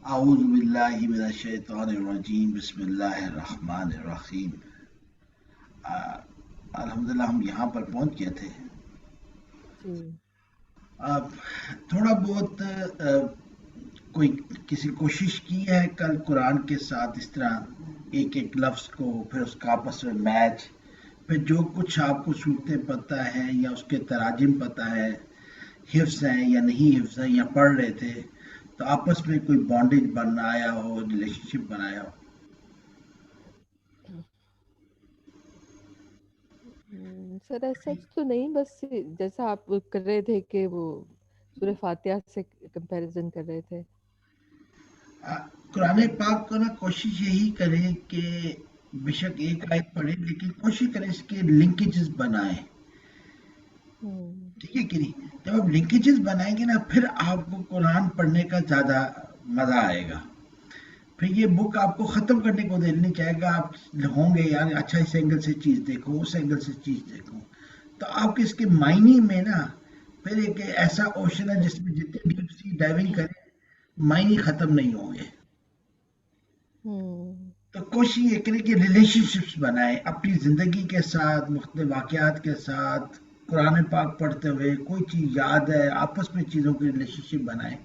اعوذ باللہ من الشیطان الرجیم بسم اللہ الرحمن الرحیم. الحمدللہ ہم یہاں پر پہنچ گئے تھے. جی اب تھوڑا بہت کوئی کسی کوشش کی ہے کل قرآن کے ساتھ اس طرح ایک ایک لفظ کو پھر اس کا آپس میں میچ، پھر جو کچھ آپ کو صورتیں پتہ ہے یا اس کے تراجم پتہ ہے، حفظ ہیں یا نہیں حفظ ہیں یا پڑھ رہے تھے، تو آپس میں کوئی بانڈیج بنایا ہو، ریلیشن شپ بنایا ہو. سر ایسا تو نہیں، بس جیسا آپ کر رہے تھے کہ وہ سورہ فاتحہ سے کمپیریزن کر رہے تھے. قرآن پاک کو نا کوشش یہی کریں کہ بے شک ایک آیت پڑھیں لیکن کوشش کریں اس کے لنکیجز بنائیں. ہوں ٹھیک ہے کہ نہیں؟ جب آپ لنکیجز بنائیں گے نا پھر آپ کو قرآن پڑھنے کا زیادہ مزہ آئے گا. پھر یہ بک آپ کو ختم کرنے کو دل نہیں چاہے گا. آپ ہوں گے یار اچھا اس اینگل سے چیز دیکھو، اس اینگل سے چیز دیکھو، تو آپ کے اس کے معنی میں نا پھر ایک ایسا اوشن ہے جس میں جتنی ڈیپ سی ڈائیونگ کریں معنی ختم نہیں ہوں گے. ہوں تو کوشش یہ کریں کہ ریلیشن شپس بنائیں اپنی زندگی کے ساتھ، مختلف واقعات کے ساتھ. قرآن پاک پڑھتے ہوئے کوئی چیز یاد ہے، آپس میں چیزوں کی ریلیشن شپ بنائیں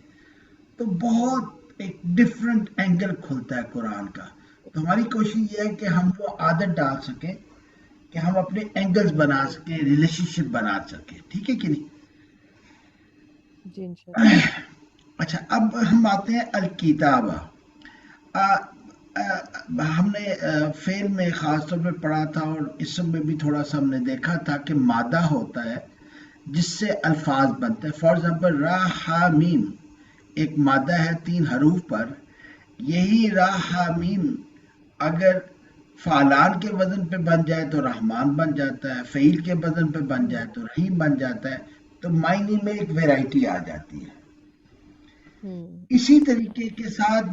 تو بہت ایک ڈفرنٹ اینگل کھلتا ہے قرآن کا. تو ہماری کوشش یہ ہے کہ ہم وہ عادت ڈال سکیں کہ ہم اپنے اینگلز بنا سکیں، ریلیشن شپ بنا سکیں. ٹھیک ہے کہ نہیں؟ جی انشاءاللہ. اچھا اب ہم آتے ہیں الکتابہ. ہم نے فعل میں خاص طور پہ پڑھا تھا اور اسم میں بھی تھوڑا سا ہم نے دیکھا تھا کہ مادہ ہوتا ہے جس سے الفاظ بنتے ہیں. فار ایگزامپل را ہا میم ایک مادہ ہے 3 حروف پر. یہی را ہا میم اگر فعلان کے وزن پہ بن جائے تو رحمان بن جاتا ہے، فعیل کے وزن پہ بن جائے تو رحیم بن جاتا ہے. تو معنی میں ایک ویرائٹی آ جاتی ہے. ہوں اسی طریقے کے ساتھ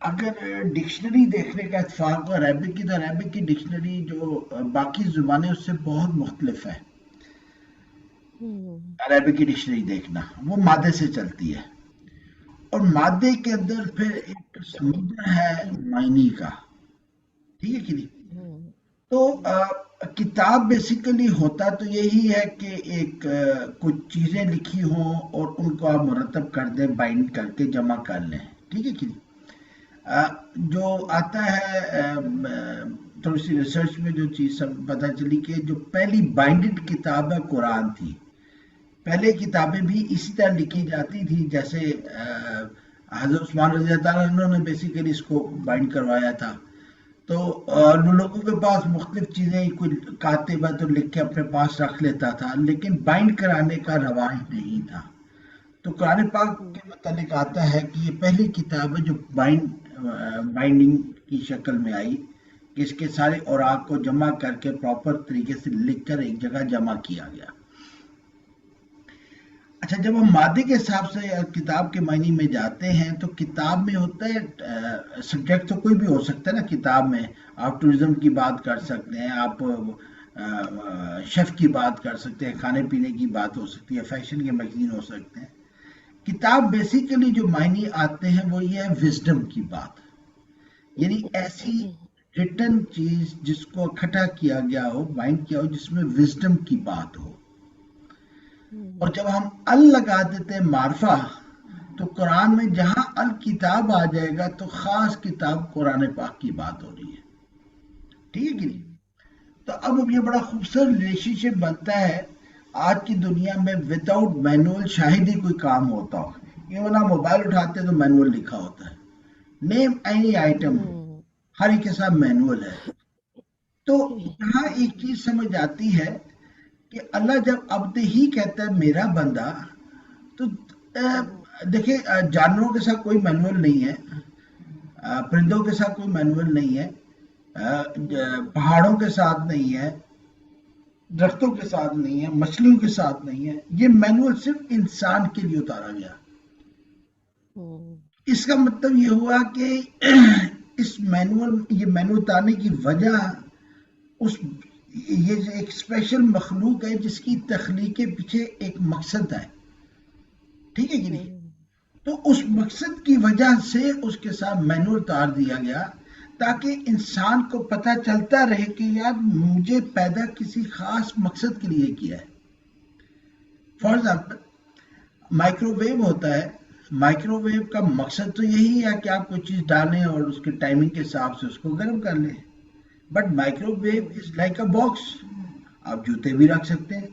اگر ڈکشنری دیکھنے کا اتفاق ہو عربک کی، تو عربک کی ڈکشنری جو باقی زبانیں اس سے بہت مختلف ہے. ہوں عربک کی ڈکشنری دیکھنا وہ مادے سے چلتی ہے اور مادے کے اندر پھر ایک سمندر ہے معنی کا. ٹھیک ہے کہ نہیں؟ ہوں تو کتاب بیسیکلی ہوتا تو یہی ہے کہ ایک کچھ چیزیں لکھی ہوں اور ان کو آپ مرتب کر دیں، بائنڈ کر کے جمع کر لیں. ٹھیک ہے کہ نہیں؟ جو آتا ہے تھوڑی سی ریسرچ میں جو چیز سب پتہ چلی کہ جو پہلی بائنڈڈ کتاب ہے قرآن تھی. پہلے کتابیں بھی اسی طرح لکھی جاتی تھی جیسے حضرت عثمان رضی اللہ عنہ نے بیسیکلی اس کو بائنڈ کروایا تھا. تو لوگوں کے پاس مختلف چیزیں، کوئی کاتب ہے تو لکھ کے اپنے پاس رکھ لیتا تھا لیکن بائنڈ کرانے کا رواج نہیں تھا. تو قرآن پاک ہوں کے متعلق آتا ہے کہ یہ پہلی کتاب ہے جو بائنڈنگ کی شکل میں آئی کہ اس کے سارے اوراق کو جمع کر کے پراپر طریقے سے لکھ کر ایک جگہ جمع کیا گیا. اچھا جب ہم مادے کے حساب سے کتاب کے معنی میں جاتے ہیں تو کتاب میں ہوتا ہے سبجیکٹ تو کوئی بھی ہو سکتا ہے نا. کتاب میں آپ ٹورزم کی بات کر سکتے ہیں، آپ شیف کی بات کر سکتے ہیں، کھانے پینے کی بات ہو سکتی ہے، فیشن کے میگزین ہو سکتے ہیں. کتاب بیسیکلی جو معنی آتے ہیں وہ یہ ہے وزڈم کی بات، یعنی ایسی ریٹن چیز جس کو اکٹھا کیا گیا ہو، بائنڈ کیا ہو، جس میں وزڈم کی بات ہو. اور ہوں جب ہم ال لگا دیتے ہیں معرفہ تو قرآن میں جہاں الکتاب آ جائے گا تو خاص کتاب قرآن پاک کی بات ہو رہی ہے. ٹھیک ہے کہ نہیں؟ ہوں تو اب یہ بڑا خوبصورت ریلیشن شپ بنتا ہے آج کی دنیا میں. وداؤٹ مینول شاید ہی کوئی کام ہوتا ہو. ایون آپ موبائل اٹھاتے ہیں تو مینول لکھا ہوتا ہے، نیم اینی آئٹم ہوں ہر ایک کے ساتھ مینول ہے. تو یہاں ایک چیز سمجھ آتی ہے کہ اللہ جب عبد ہی کہتا ہے میرا بندہ، تو دیکھیں جانوروں کے ساتھ کوئی مینول نہیں ہے، پرندوں کے ساتھ کوئی مینول نہیں ہے، پہاڑوں کے ساتھ نہیں ہے، درختوں کے ساتھ نہیں ہے، مچھلیوں کے ساتھ نہیں ہے. یہ مینول صرف انسان کے لیے اتارا گیا. ہوں اس کا مطلب یہ ہوا کہ اس یہ مینول اتارنے کی وجہ اس یہ ایک اسپیشل مخلوق ہے جس کی تخلیق کے پیچھے ایک مقصد ہے. ٹھیک ہے کہ نہیں؟ ہوں تو اس مقصد کی وجہ سے اس کے ساتھ مینو اتار دیا گیا تاکہ انسان کو پتہ چلتا رہے کہ یار مجھے پیدا کسی خاص مقصد کے لیے کیا ہے. فار ایگزامپل مائکرو ویو ہوتا ہے. مائکرو ویو کا مقصد تو یہی ہے کہ آپ کوئی چیز ڈالیں اور اس کے ٹائمنگ کے حساب سے اس کو گرم کر لیں. But microwave is like a box. آپ جوتے بھی رکھ سکتے ہیں,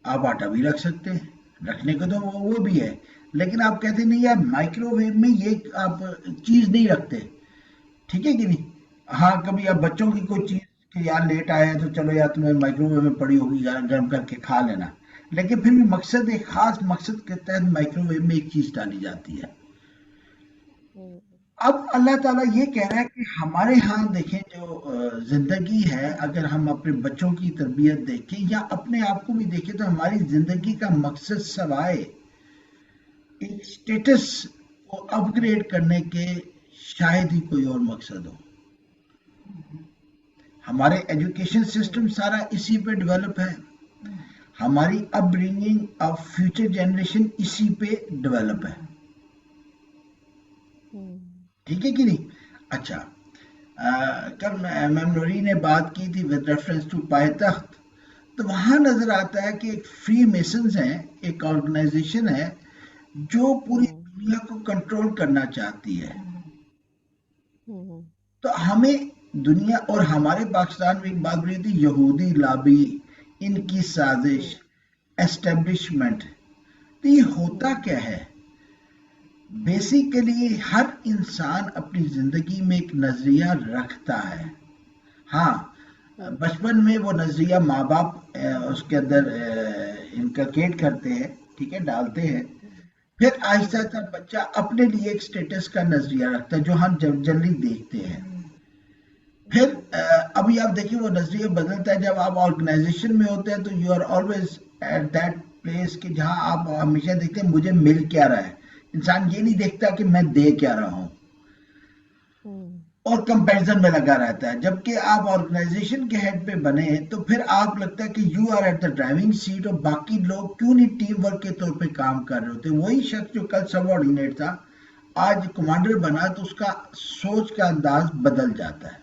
آپ آٹا بھی رکھ سکتے ہیں, رکھنے کو تو وہ بھی ہے, لیکن آپ کہتے نہیں یار مائکرو ویو میں یہ آپ چیز نہیں رکھتے, ٹھیک ہے کہ نہیں. ہاں کبھی آپ بچوں کی کوئی چیز کہ یار لیٹ آیا ہے تو چلو یار تمہیں مائکرو ویو میں پڑی ہوگی گرم کر کے کھا لینا, لیکن پھر بھی مقصد ایک خاص مقصد کے تحت مائکرو ویو میں ایک چیز ڈالی جاتی ہے. اب اللہ تعالیٰ یہ کہہ رہا ہے کہ ہمارے ہاں دیکھیں جو زندگی ہے, اگر ہم اپنے بچوں کی تربیت دیکھیں یا اپنے آپ کو بھی دیکھیں تو ہماری زندگی کا مقصد سوائے ایک سٹیٹس کو اپ گریڈ کرنے کے شاید ہی کوئی اور مقصد ہو. ہمارے ایجوکیشن سسٹم سارا اسی پہ ڈیولپ ہے, ہماری اپ برنگنگ آف فیوچر جنریشن اسی پہ ڈیولپ ہے, ٹھیک ہے کہ نہیں. اچھا کل میم نوری نے بات کی تھی ود ریفرنس ٹو پائے-تخت, تو وہاں نظر آتا ہے کہ ایک فری میسنز ہیں, ایک آرگنائزیشن ہے جو پوری دنیا کو کنٹرول کرنا چاہتی ہے. تو ہمیں دنیا اور ہمارے پاکستان میں ایک بات بڑی تھی, یہودی لابی, ان کی سازش, اسٹیبلشمنٹ. تو یہ ہوتا کیا ہے؟ بیسیکلی ہر انسان اپنی زندگی میں ایک نظریہ رکھتا ہے. ہاں بچپن میں وہ نظریہ ماں باپ اس کے اندر انکلکیٹ کرتے ہیں, ٹھیک ہے, ڈالتے ہیں. پھر آہستہ آہستہ بچہ اپنے لیے ایک سٹیٹس کا نظریہ رکھتا ہے جو ہم جنرلی دیکھتے ہیں. پھر ابھی آپ دیکھیں وہ نظریہ بدلتا ہے جب آپ آرگنائزیشن میں ہوتے ہیں, تو you are always at that place کہ جہاں آپ ہمیشہ دیکھتے ہیں مجھے مل کیا رہا ہے. انسان یہ نہیں دیکھتا کہ میں دے کیا رہا ہوں, اور کمپیریزن میں لگا رہتا ہے. جبکہ آپ آرگنائزیشن کے ہیڈ پہ بنے تو پھر آپ لگتا ہے کہ you are at the driving seat, اور باقی لوگ کیوں نہیں ٹیم ورک کے طور پہ کام کر رہے ہوتے. وہی شخص جو کل سب آرڈینیٹ تھا آج کمانڈر بنا تو اس کا سوچ کا انداز بدل جاتا ہے.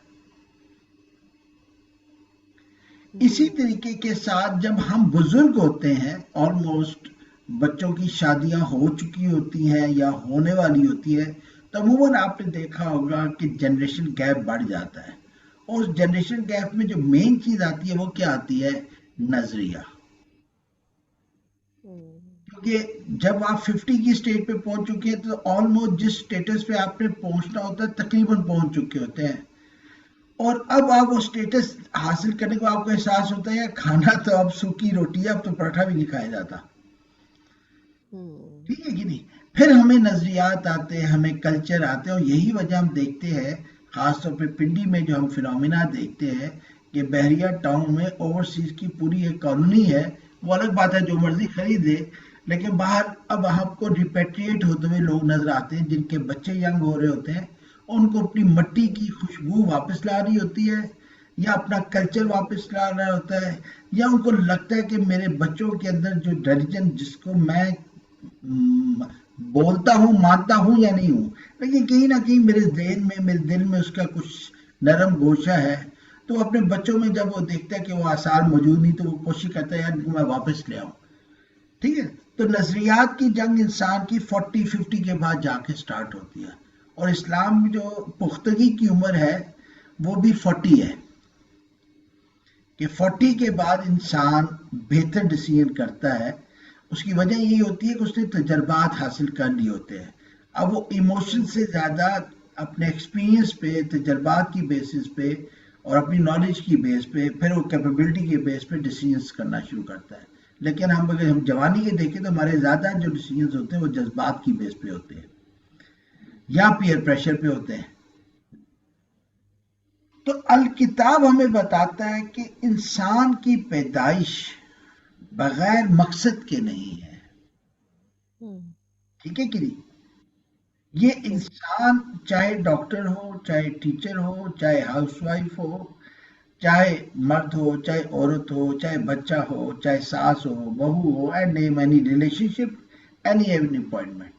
اسی طریقے کے ساتھ جب ہم بزرگ ہوتے ہیں, آلموسٹ بچوں کی شادیاں ہو چکی ہوتی ہیں یا ہونے والی ہوتی ہے, تو عموماً آپ نے دیکھا ہوگا کہ جنریشن گیپ بڑھ جاتا ہے. اور اس جنریشن گیپ میں جو مین چیز آتی ہے وہ کیا آتی ہے؟ نظریہ. کیونکہ جب آپ 50 کی سٹیج پہ پہنچ چکے ہیں تو آلموسٹ جس سٹیٹس پہ آپ نے پہنچنا ہوتا ہے تقریباً پہنچ چکے ہوتے ہیں, اور اب آپ وہ سٹیٹس حاصل کرنے کو آپ کو احساس ہوتا ہے کھانا تو اب سوکھی روٹی ہے, اب تو پراٹھا بھی نہیں کھایا جاتا, ٹھیک ہے کہ نہیں. پھر ہمیں نظریات آتے ہیں, ہمیں کلچر آتے ہیں, اور یہی وجہ ہم دیکھتے ہیں خاص طور پہ پنڈی میں جو ہم فینومینا دیکھتے ہیں کہ بحریہ ٹاؤن میں اوورسیز کی پوری ایک کالونی ہے. وہ الگ بات ہے جو مرضی خریدے, لیکن باہر اب ہم کو ریپیٹریٹ ہوتے ہوئے لوگ نظر آتے ہیں جن کے بچے ینگ ہو رہے ہوتے ہیں, ان کو اپنی مٹی کی خوشبو واپس لا رہی ہوتی ہے, یا اپنا کلچر واپس لا رہا ہوتا ہے, یا ان کو لگتا ہے کہ میرے بچوں کے اندر جو ریلیجن جس کو میں بولتا ہوں مانتا ہوں یا نہیں ہوں, لیکن کہیں نہ کہیں میرے ذہن میں میرے دل میں اس کا کچھ نرم گوشہ ہے, تو اپنے بچوں میں جب وہ دیکھتا ہے کہ وہ آثار موجود نہیں تو وہ کوشش کرتا ہے یار ان کو میں واپس لے آؤں, ٹھیک ہے. تو نظریات کی جنگ انسان کی 40-50 کے بعد جا کے سٹارٹ ہوتی ہے, اور اسلام میں جو پختگی کی عمر ہے وہ بھی 40 ہے, کہ 40 کے بعد انسان بہتر ڈیسیژن کرتا ہے. اس کی وجہ یہی ہوتی ہے کہ اس نے تجربات حاصل کر لیے ہوتے ہیں. اب وہ ایموشن سے زیادہ اپنے ایکسپیرینس پہ, تجربات کی بیسس پہ اور اپنی نالج کی بیس پہ, پھر وہ کیپیبلٹی کے بیس پہ ڈیسیژنس کرنا شروع کرتا ہے. لیکن اگر ہم جوانی کے دیکھیں تو ہمارے زیادہ جو ڈیسیژنس ہوتے ہیں وہ جذبات کی بیس پہ ہوتے ہیں یا پیئر پریشر پہ ہوتے ہیں. تو الکتاب ہمیں بتاتا ہے کہ انسان کی پیدائش بغیر مقصد کے نہیں ہے, ٹھیک ہے کہ نہیں. یہ انسان چاہے ڈاکٹر ہو, چاہے ٹیچر ہو, چاہے ہاؤس وائف ہو, چاہے مرد ہو, چاہے عورت ہو, چاہے بچہ ہو, چاہے ساس ہو, بہو ہو, and name any relationship, any appointment,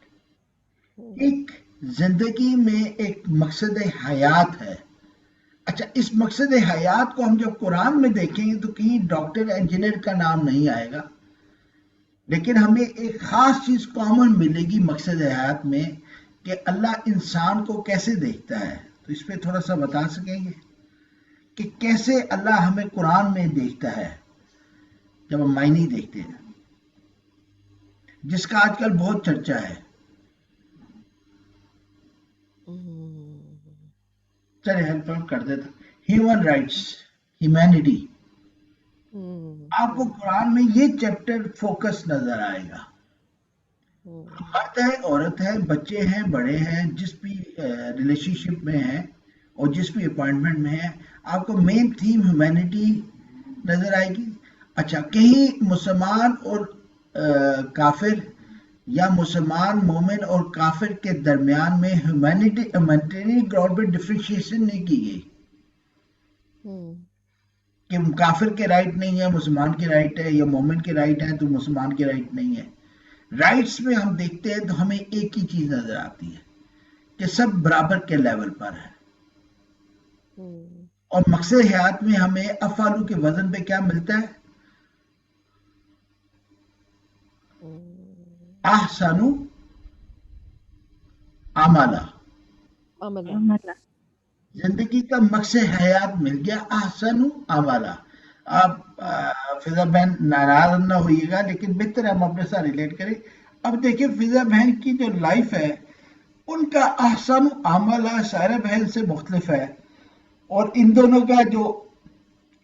ایک زندگی میں ایک مقصد حیات ہے. اچھا، اس مقصد حیات کو ہم جب قرآن میں دیکھیں گے تو کہیں ڈاکٹر انجینئر کا نام نہیں آئے گا، لیکن ہمیں ایک خاص چیز کامن ملے گی مقصد حیات میں کہ اللہ انسان کو کیسے دیکھتا ہے. تو اس پہ تھوڑا سا بتا سکیں گے کہ کیسے اللہ ہمیں قرآن میں دیکھتا ہے جب ہم معنی دیکھتے ہیں، جس کا آج کل بہت چرچا ہے. چلے ہیلپ کر دیتا. ہیومن رائٹس، ہیومینٹی، آپ کو قرآن میں یہ چیپٹر فوکس نظر آئے گا. مرد ہے، عورت ہے، بچے ہیں، بڑے ہیں، جس بھی ریلیشن شپ میں ہیں اور جس بھی اپوائنٹمنٹ میں ہے، آپ کو مین تھیم ہیومینٹی نظر آئے گی. اچھا، کہیں مسلمان اور کافر یا مسلمان مومن اور کافر کے درمیان میں ہیومینٹیرین گراؤنڈ پہ ڈفرینشیشن نہیں کی گئی کہ کافر کے رائٹ نہیں ہے مسلمان کے رائٹ ہے، یا مومن کے رائٹ ہے تو مسلمان کے رائٹ نہیں ہے. رائٹس میں ہم دیکھتے ہیں تو ہمیں ایک ہی چیز نظر آتی ہے کہ سب برابر کے لیول پر ہے. اور مقصد حیات میں ہمیں افعالو کے وزن پہ کیا ملتا ہے؟ احسنو عملا. زندگی کا مقصد حیات مل گیا، احسنو عملا. آپ فضا بہن ناراض نہ ہوئیے گا، لیکن بہتر ہم اپنے ساتھ ریلیٹ کریں. اب دیکھیں فضا بہن کی جو لائف ہے ان کا احسن عملہ سائرہ بہن سے مختلف ہے، اور ان دونوں کا جو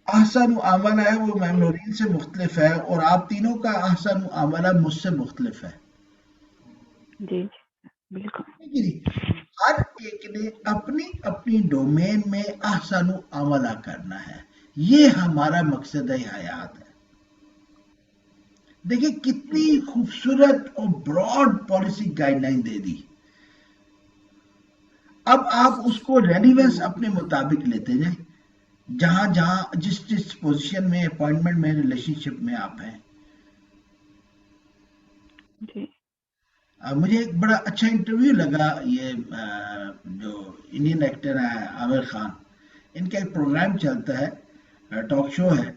احسن عملہ ہے وہ میم نورین سے مختلف ہے، اور آپ تینوں کا احسن عملہ مجھ سے مختلف ہے. جی بالکل. ہر ایک نے اپنی اپنی ڈومین میں احسن عملہ کرنا ہے. یہ ہمارا مقصد حیات ہے. دیکھیں کتنی خوبصورت اور براڈ پالیسی گائیڈ لائن دے دی. اب آپ اس کو ریلیونس اپنے مطابق لیتے جائیں، جہاں جہاں جس جس پوزیشن میں، اپوائنٹمنٹ میں، ریلیشن شپ میں آپ ہیں. مجھے ایک بڑا اچھا انٹرویو لگا، یہ جو انڈین ایکٹر ہے عامر خان، ان کا ایک پروگرام چلتا ہے، ٹاک شو ہے،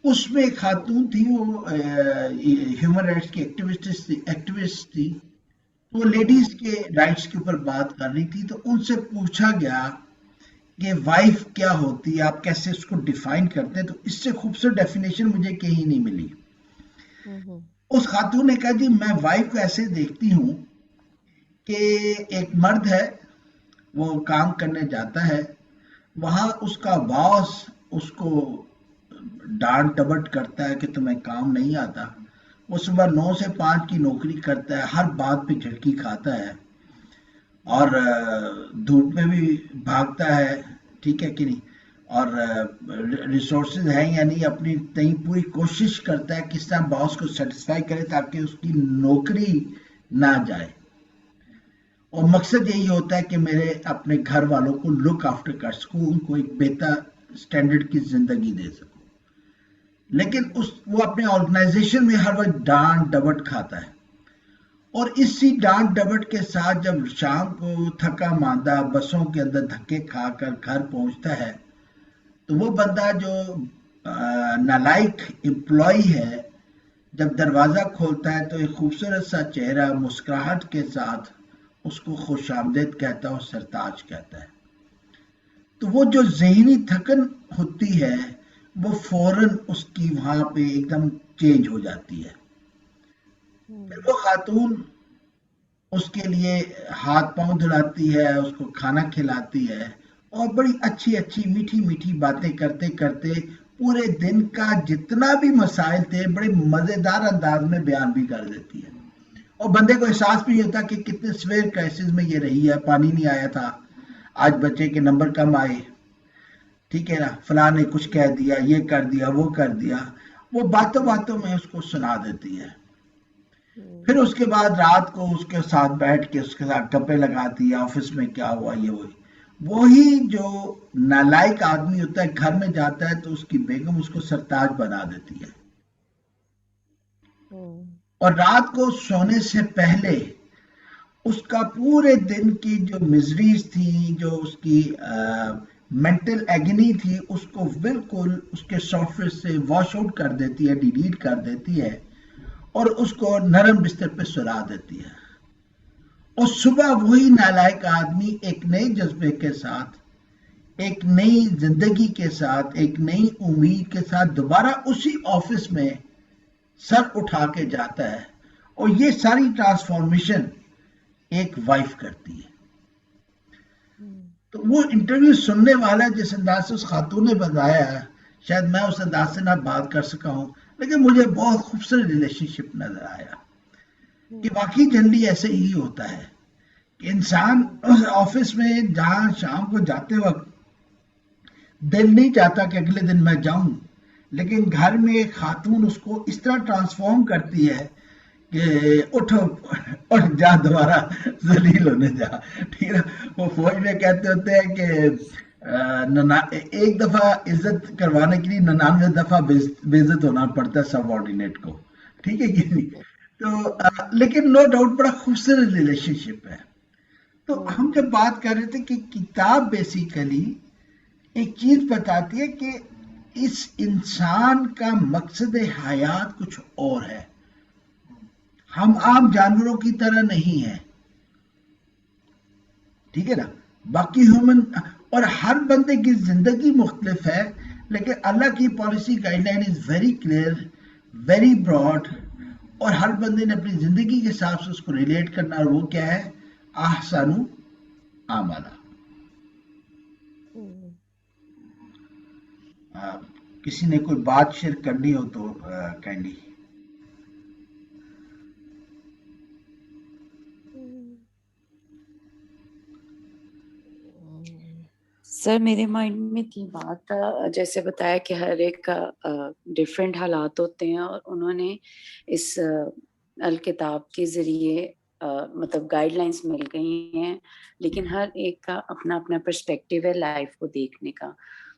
اس میں ایک خاتون تھی، وہ ہیومن رائٹس کی ایکٹیوسٹ تھی. وہ لیڈیز کے رائٹس کے اوپر بات کر رہی تھی. تو ان سے پوچھا گیا کہ وائف کیا ہوتی ہے، آپ کیسے اس کو ڈیفائن کرتے ہیں؟ تو اس سے خوبصورت ڈیفینیشن مجھے کہیں نہیں ملی. اس خاتون نے کہا جی میں وائف کو ایسے دیکھتی ہوں کہ ایک مرد ہے، وہ کام کرنے جاتا ہے، وہاں اس کا باس اس کو ڈانٹ ڈپٹ کرتا ہے کہ تمہیں کام نہیں آتا. وہ صبح 9 سے 5 کی نوکری کرتا ہے، ہر بات پہ جھٹکی کھاتا ہے، اور دھوپ میں بھی بھاگتا ہے، ٹھیک ہے کہ نہیں، اور ریسورسز ہیں یا نہیں، اپنی تئیں پوری کوشش کرتا ہے کس طرح باس کو سیٹسفائی کرے تاکہ اس کی نوکری نہ جائے. اور مقصد یہی ہوتا ہے کہ میرے اپنے گھر والوں کو لک آفٹر کر سکوں، ان کو ایک بہتر سٹینڈرڈ کی زندگی دے سکوں. لیکن وہ اپنے آرگنائزیشن میں ہر وقت ڈانٹ ڈپٹ کھاتا ہے، اور اسی ڈانٹ ڈپٹ کے ساتھ جب شام کو تھکا ماندہ بسوں کے اندر دھکے کھا کر گھر پہنچتا ہے تو وہ بندہ جو نالائق امپلائی ہے، جب دروازہ کھولتا ہے تو ایک خوبصورت سا چہرہ مسکراہٹ کے ساتھ اس کو خوش آمدید کہتا ہے اور سرتاج کہتا ہے. تو وہ جو ذہنی تھکن ہوتی ہے وہ فوراً اس کی وہاں پہ ایک دم چینج ہو جاتی ہے. پھر وہ خاتون اس کے لیے ہاتھ پاؤں دھلاتی ہے، اس کو کھانا کھلاتی ہے، اور بڑی اچھی اچھی میٹھی میٹھی باتیں کرتے کرتے پورے دن کا جتنا بھی مسائل تھے بڑے مزیدار انداز میں بیان بھی کر دیتی ہے. اور بندے کو احساس بھی ہوتا کہ کتنے سویئر کرائسس میں یہ رہی ہے، پانی نہیں آیا تھا، آج بچے کے نمبر کم آئے، ٹھیک ہے نا، فلاں نے کچھ کہہ دیا، یہ کر دیا، وہ کر دیا. وہ باتوں باتوں میں اس کو سنا دیتی ہے. پھر اس کے بعد رات کو اس کے ساتھ بیٹھ کے اس کے ساتھ گپے لگاتی ہے، آفس میں کیا ہوا، یہ وہی جو نالائق آدمی ہوتا ہے گھر میں جاتا ہے تو اس کی بیگم اس کو سرتاج بنا دیتی ہے. اور رات کو سونے سے پہلے اس کا پورے دن کی جو مزریز تھی، جو اس کی مینٹل ایگنی تھی، اس کو بالکل اس کے سافٹ ویئر سے واش آؤٹ کر دیتی ہے، ڈیلیٹ کر دیتی ہے، اور اس کو نرم بستر پہ سلا دیتی ہے. اور صبح وہی نالائق آدمی ایک نئے جذبے کے ساتھ، ایک نئی زندگی کے ساتھ، ایک نئی امید کے ساتھ دوبارہ اسی آفس میں سر اٹھا کے جاتا ہے. اور یہ ساری ٹرانسفارمیشن ایک وائف کرتی ہے. تو وہ انٹرویو سننے والا جس انداز سے اس خاتون نے بتایا ہے، شاید میں اس انداز سے نہ بات کر سکا ہوں، لیکن مجھے بہت خوبصورت ریلیشن شپ نظر آیا کہ واقعی جنرلی ایسے ہی ہوتا ہے کہ انسان آفس میں جہاں شام کو جاتے وقت دل نہیں چاہتا کہ اگلے دن میں جاؤں، لیکن گھر میں ایک خاتون اس کو اس طرح ٹرانسفارم کرتی ہے کہ اٹھو اٹھ جا، دوبارہ ذلیل ہونے جا. ٹھیک ہے، وہ فوج میں کہتے ہوتے ہیں کہ ایک دفعہ عزت کروانے کے لیے 99 دفعہ بے عزت ہونا پڑتا ہے سب آرڈینیٹ کو. ٹھیک ہے کہ نہیں؟ تو لیکن نو ڈاؤٹ بڑا خوبصورت ریلیشن شپ ہے. تو ہم جب بات کر رہے تھے کہ کتاب بیسیکلی ایک چیز بتاتی ہے کہ اس انسان کا مقصد حیات کچھ اور ہے. ہم عام جانوروں کی طرح نہیں ہیں، ٹھیک ہے نا. باقی ہیومن اور ہر بندے کی زندگی مختلف ہے، لیکن اللہ کی policy guideline is very clear, very broad, اور ہر بندے نے اپنی زندگی کے حساب سے اس کو ریلیٹ کرنا. اور وہ کیا ہے؟ احسن اعمالا. کسی نے کوئی بات شیئر کرنی ہو تو کینڈی. سر میرے مائنڈ میں کی بات جیسے بتایا کہ ہر ایک کا ڈفرینٹ حالات ہوتے ہیں، اور انہوں نے اس الکتاب کے ذریعے مطلب گائیڈ لائنس مل گئی ہیں، لیکن ہر ایک کا اپنا اپنا پرسپیکٹیو ہے لائف کو دیکھنے کا.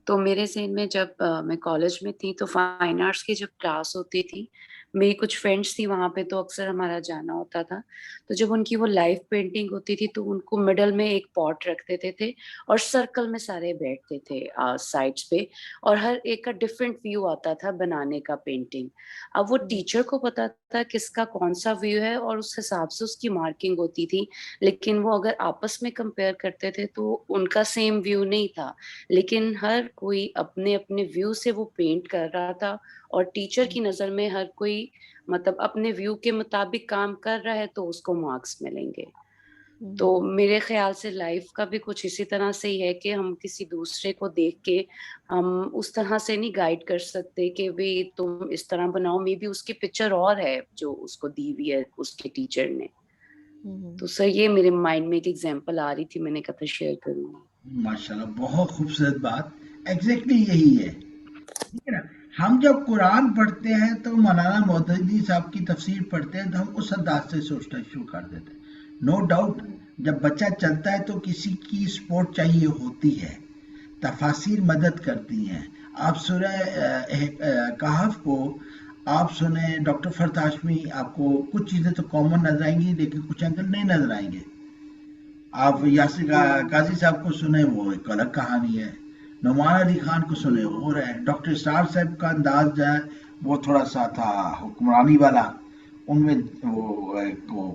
تو میرے ذہن میں جب میں کالج میں تھی تو فائن آرٹس کی جب کلاس ہوتی تھی، میری کچھ فرینڈس تھی وہاں پہ، تو اکثر ہمارا جانا ہوتا تھا. تو جب ان کی وہ لائف پینٹنگ ہوتی تھی تو ان کو مڈل میں ایک پاٹ رکھ دیتے تھے اور سرکل میں سارے بیٹھتے تھے سائڈس پہ، اور ہر ایک کا ڈفرینٹ ویو آتا تھا بنانے کا پینٹنگ. اب وہ ٹیچر کو پتا تھا کس کا کون سا ویو ہے اور اس حساب سے اس کی مارکنگ ہوتی تھی، لیکن وہ اگر آپس میں کمپیئر کرتے تھے تو ان کا سیم ویو نہیں تھا، لیکن ہر کوئی اپنے اپنے ویو سے وہ پینٹ کر رہا تھا، اور ٹیچر کی نظر میں ہر کوئی مطلب اپنے ویو کے مطابق کام کر رہا ہے تو اس کو مارکس ملیں گے. تو میرے خیال سے لائف کا بھی کچھ اسی طرح سے ہی ہے کہ ہم کسی دوسرے کو دیکھ کے ہم اس طرح سے نہیں گائیڈ کر سکتے کہ بھئی تم اس طرح بناؤ، مے بی اس کی پکچر اور ہے جو اس کو دی ہوئی ہے اس کے ٹیچر نے. تو سر یہ میرے مائنڈ میں ایک ایگزامپل آ رہی تھی، میں نے کہا تھا شیئر کروں. ماشاءاللہ بہت خوبصورت بات. ایگزیکٹلی یہی ہے، ٹھیک ہے نا. ہم جب قرآن پڑھتے ہیں تو مولانا مودودی صاحب کی تفسیر پڑھتے ہیں تو ہم اس انداز سے سوچنا شروع کر دیتے ہیں. نو ڈاؤٹ جب بچہ چلتا ہے تو کسی کی سپورٹ چاہیے ہوتی ہے، تفاسیر مدد کرتی ہیں. آپ سورہ کہف کو آپ سنیں، ڈاکٹر فرد ہاشمی، آپ کو کچھ چیزیں تو کامن نظر آئیں گی لیکن کچھ اینگل نہیں نظر آئیں گے. آپ یاسر قاضی صاحب کو سنیں، وہ ایک الگ کہانی ہے. نعمان علی خان کو سنے اور ہے. ڈاکٹر اسرار صاحب کا انداز جو ہے وہ تھوڑا سا تھا حکمرانی والا، ان میں وہ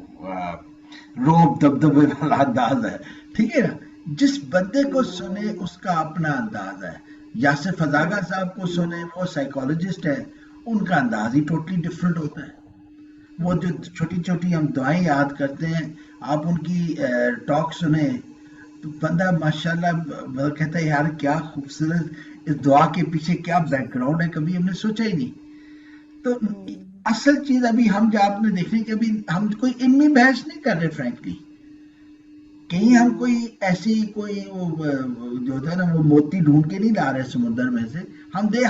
روب دبدبے والا انداز ہے. ٹھیک ہے نا. جس بندے کو سنے اس کا اپنا انداز ہے. یاسر فضاگا صاحب کو سنے، وہ سائیکالوجسٹ ہے، ان کا انداز ہی ٹوٹلی ڈفرنٹ ہوتا ہے. وہ جو چھوٹی چھوٹی ہم دعائیں یاد کرتے ہیں، آپ ان کی ٹاک سنیں تو بندہ ماشاءاللہ کہتا ہے یار کیا خوبصورت، اس دعا کے پیچھے کیا بیک گراؤنڈ ہے، کبھی ہم نے سوچا ہی نہیں. تو اصل چیز ابھی ہم جو آپ نے دیکھنے کہ ابھی ہم کوئی علمی بحث نہیں کر رہے فرینکلی. کہیں ہم کوئی ایسی کوئی جو ہوتا ہے نا وہ موتی ڈھونڈ کے نہیں لا رہے سمندر میں سے.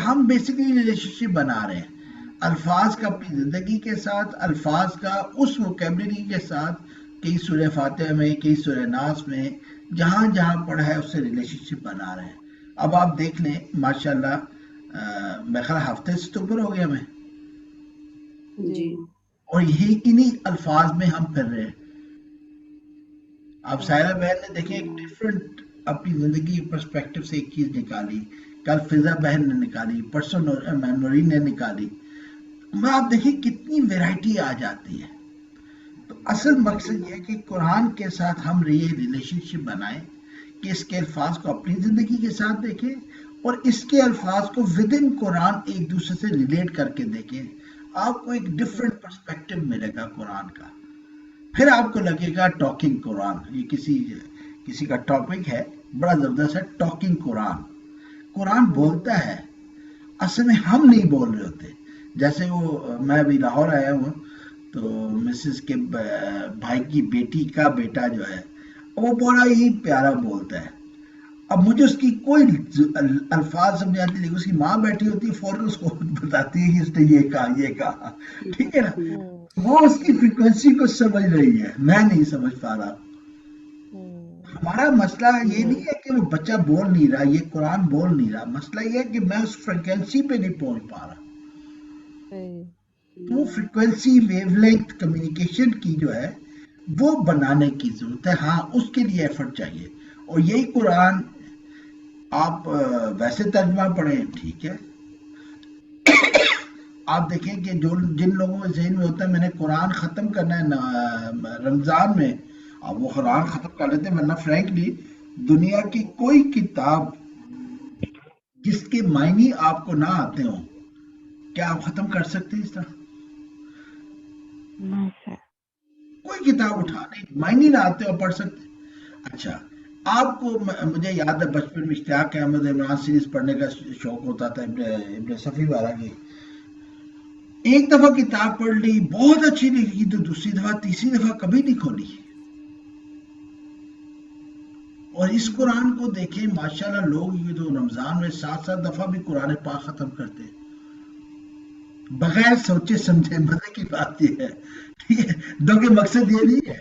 ہم بیسیکلی ریلیشن شپ بنا رہے ہیں الفاظ کا اپنی زندگی کے ساتھ، الفاظ کا اس ووکیبلری کے ساتھ. کئی سورہ فاتحہ میں، کئی سورہ ناس میں، جہاں جہاں پڑھا ہے اس سے ریلیشن شپ بنا رہے ہیں. اب آپ دیکھ لیں ماشاءاللہ میرے خیال ہفتے سے تو اوپر ہو گیا میں، جی، اور یہی انہی الفاظ میں ہم پھر رہے ہیں. اب سائرہ بہن نے دیکھیں ایک ڈفرینٹ اپنی زندگی پرسپیکٹو سے ایک چیز نکالی، کل فضا بہن نے نکالی، پرسوں نورین نے نکالی، میں آپ دیکھیں کتنی ویرائٹی آ جاتی ہے. تو اصل مقصد یہ ہے کہ قرآن کے ساتھ ہم یہ ریلیشن شپ بنائیں کہ اس کے الفاظ کو اپنی زندگی کے ساتھ دیکھیں اور اس کے الفاظ کو ود ان قرآن ایک دوسرے سے ریلیٹ کر کے دیکھیں. آپ کو ایک ڈفرینٹ پرسپیکٹو ملے گا قرآن کا. پھر آپ کو لگے گا ٹاکنگ قرآن. یہ کسی کا ٹاپک ہے بڑا زبردست ہے، ٹاکنگ قرآن. قرآن بولتا ہے، اصل میں ہم نہیں بول رہے ہوتے. جیسے وہ میں ابھی لاہور آیا ہوں تو مسز کے بھائی کی بیٹی کا بیٹا جو ہے وہ بڑا ہی پیارا بولتا ہے. اب مجھے اس کی کوئی الفاظ سمجھ آتی، لیکن اس کی ماں بیٹھی ہوتی ہے فوراً اس کو بتاتی ہے کہ اس نے یہ کہا. ٹھیک ہے نا، وہ اس کی فریکوینسی کو سمجھ رہی ہے، میں نہیں سمجھ پا رہا. ہمارا مسئلہ یہ نہیں ہے کہ وہ بچہ بول نہیں رہا، یہ قرآن بول نہیں رہا، مسئلہ یہ ہے کہ میں اس فریکوینسی پہ نہیں پہنچ پا رہا. تو فریکوینسی ویو لینتھ کمیونیکیشن کی جو ہے وہ بنانے کی ضرورت ہے. ہاں اس کے لیے ایفرٹ چاہیے، اور یہی قرآن آپ ویسے ترجمہ پڑھیں ٹھیک ہے. آپ دیکھیں کہ جن لوگوں کے ذہن میں ہوتا ہے میں نے قرآن ختم کرنا ہے رمضان میں، اب وہ قرآن ختم کر لیتے ہیں، ورنہ فرینکلی دنیا کی کوئی کتاب جس کے معنی آپ کو نہ آتے ہوں کیا آپ ختم کر سکتے ہیں اس طرح؟ کوئی کتاب اٹھا نہیں، معنی نہ آتے ہو پڑھ سکتے. اچھا آپ کو مجھے یاد ہے بچپن میں اشتیاق احمد عمران سیریز پڑھنے کا شوق ہوتا تھا، ابن صفی والا کی. ایک دفعہ کتاب پڑھ لی بہت اچھی لگی تو دوسری دفعہ تیسری دفعہ کبھی نہیں کھولی. اور اس قرآن کو دیکھیں ماشاءاللہ لوگ یہ تو رمضان میں 7 دفعہ بھی قرآن پاک ختم کرتے ہیں بغیر سوچے سمجھے. مزے کی بات یہ ہے ٹھیک ہے، دو کے مقصد یہ نہیں ہے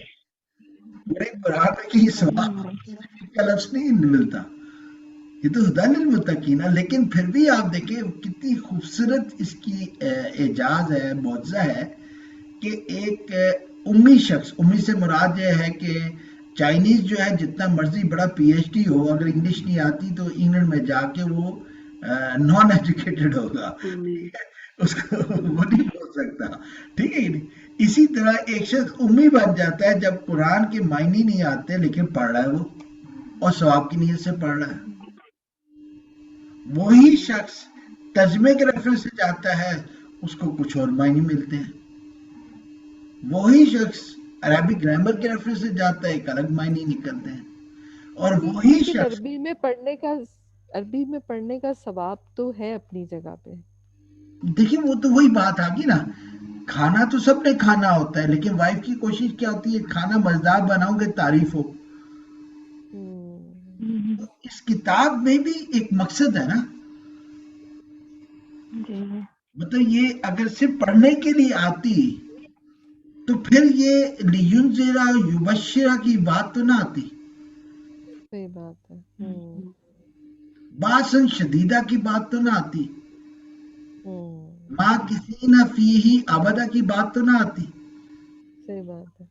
بڑے قرآن میں کہ سواب کا لفظ نہیں ملتا، یہ تو ہدی للمتقین ہے. لیکن پھر بھی آپ دیکھیں کتنی خوبصورت اس کی اعجاز ہے، معجزہ ہے کہ ایک امی شخص، امی سے مراد یہ ہے کہ چائنیز جو ہے جتنا مرضی بڑا پی ایچ ڈی ہو، اگر انگلش نہیں آتی تو انگلینڈ میں جا کے وہ نان ایجوکیٹڈ ہوگا، اس کو وہ نہیں بول سکتا. ٹھیک ہے نہیں. اسی طرح ایک شخص امی بن جاتا ہے جب قرآن کے معنی نہیں آتے لیکن پڑھ رہا ہے وہ، اور ثواب کی نیت سے پڑھ رہا ہے. وہی شخص ترجمے کے ریفرنس سے جاتا ہے اس کو کچھ اور معنی ملتے ہیں. وہی شخص عربی گرامر کے ریفرنس سے جاتا ہے ایک الگ معنی نکلتے ہیں. اور وہی شخص عربی میں پڑھنے کا ثواب تو ہے اپنی جگہ پہ. دیکھیں وہ تو وہی بات آ گئی نا، کھانا تو سب نے کھانا ہوتا ہے لیکن وائف کی کوشش کیا ہوتی ہے کھانا مزیدار بناؤ گے تعریف ہو. اس کتاب میں بھی ایک مقصد ہے نا، مطلب یہ اگر صرف پڑھنے کے لیے آتی تو پھر یہ لینذرا یبشرا کی بات تو نہ آتی. صحیح بات ہے. باسن شدیدہ کی بات تو نہ آتی. ماں کسی نہ فیہی ابدا کی بات تو نہ آتی. صحیح بات ہے.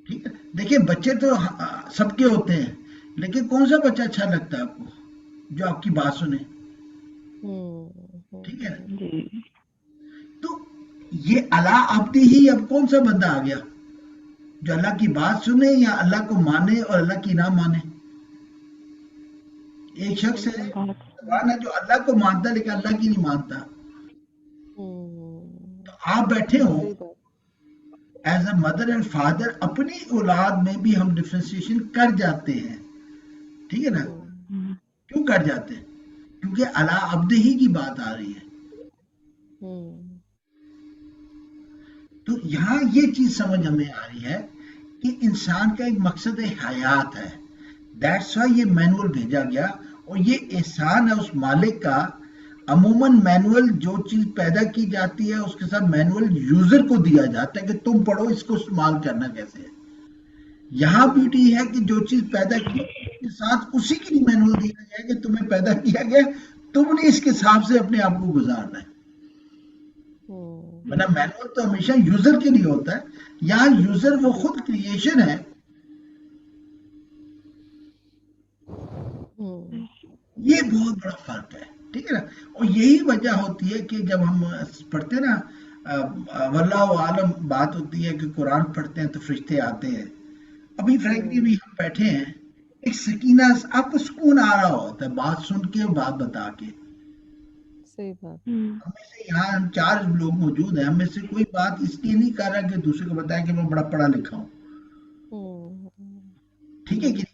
ٹھیک ہے. دیکھیں بچے تو سب کے ہوتے ہیں لیکن کون سا بچہ اچھا لگتا ہے آپ کو جو آپ کی بات سنے؟ ٹھیک ہے. تو یہ اللہ عبدی ہی، اب کون سا بندہ آ گیا جو اللہ کی بات سنے یا اللہ کو مانے اور اللہ کی نہ مانے؟ ایک شخص ہے جو اللہ کو مانتا لیکن اللہ کی نہیں مانتا. تو آپ بیٹھے ہو as a mother and father, اپنی اولاد میں بھی ہم ڈفرینسیشن کر جاتے ہیں. ٹھیک ہے نا. کیوں کر جاتے ہیں؟ کیونکہ اللہ عبد ہی کی بات آ رہی ہے. تو یہاں یہ چیز سمجھ ہمیں آ رہی ہے کہ انسان کا ایک مقصد حیات ہے. دیٹس وائی یہ مینول بھیجا گیا، اور یہ احسان ہے اس مالک کا. عموماً مینول جو چیز پیدا کی جاتی ہے اس کے ساتھ مینول یوزر کو دیا جاتا ہے کہ تم پڑھو اس کو استعمال کرنا کیسے ہے. یہاں بیوٹی ہے کہ جو چیز پیدا کی اس کے ساتھ اسی کے لیے مینول دیا گیا کہ تمہیں پیدا کیا گیا، تم نے اس کے حساب سے اپنے آپ کو گزارنا ہے. ورنہ مینول تو ہمیشہ یوزر کے لیے ہوتا ہے، یہاں یوزر وہ خود کریشن ہے. یہ بہت بڑا فرق ہے، ٹھیک ہے نا. اور یہی وجہ ہوتی ہے کہ جب ہم پڑھتے ہیں نا واللہ عالم، بات ہوتی ہے کہ قرآن پڑھتے ہیں تو فرشتے آتے ہیں. ابھی فرینکلی بھی ہم بیٹھے ہیں، ایک سکینہ، آپ کو سکون آ رہا ہوتا ہے بات سن کے، بات بتا کے. صحیح بات. ہم میں سے یہاں ہم 4 لوگ موجود ہیں، ہم میں سے کوئی بات اس لیے نہیں کر رہا کہ دوسرے کو بتائے کہ میں بڑا پڑھا لکھا ہوں، ٹھیک ہے کہ.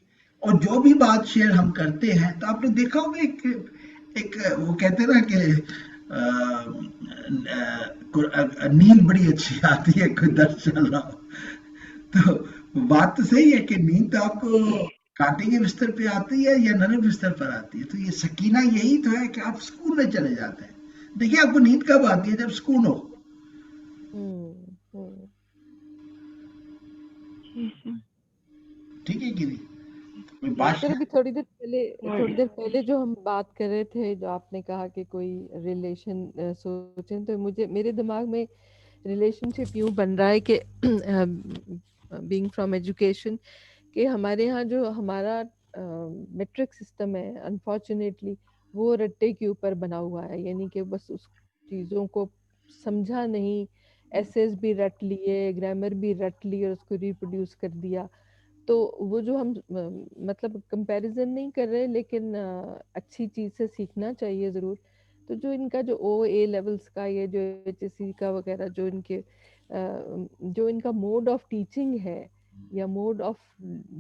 اور جو بھی بات شیئر ہم کرتے ہیں تو آپ نے دیکھا ہوگا ایک وہ کہتے ہیں نا کہ نیند بڑی اچھی آتی ہے کوئی درد چل رہا ہو. تو بات تو صحیح ہے کہ نیند تو آپ کو کانٹے کے بستر پہ آتی ہے یا نرم بستر پر آتی ہے. تو یہ سکینہ یہی تو ہے کہ آپ سکون میں چلے جاتے ہیں. دیکھیے آپ کو نیند کب آتی ہے؟ جب سکون ہو. ٹھیک ہے کہ نہیں؟ کوئی بات سر ابھی تھوڑی دیر پہلے جو ہم بات کر رہے تھے، جو آپ نے کہا کہ کوئی ریلیشن سوچیں، تو میرے دماغ میں ریلیشن شپ یوں بن رہا ہے کہ بینگ فرام ایجوکیشن، کہ ہمارے ہاں جو ہمارا میٹرک سسٹم ہے انفارچونیٹلی وہ رٹے کے اوپر بنا ہوا ہے. یعنی کہ بس اس چیزوں کو سمجھا نہیں، ایسیز بھی رٹ لیے، گرامر بھی رٹ لی اور اس کو ریپروڈیوس کر دیا. تو وہ جو ہم مطلب کمپیریزن نہیں کر رہے، لیکن اچھی چیز سے سیکھنا چاہیے ضرور. تو جو ان کا جو او اے لیولز کا، یہ جو ایچ ایس سی کا وغیرہ، جو ان کا موڈ آف ٹیچنگ ہے یا موڈ آف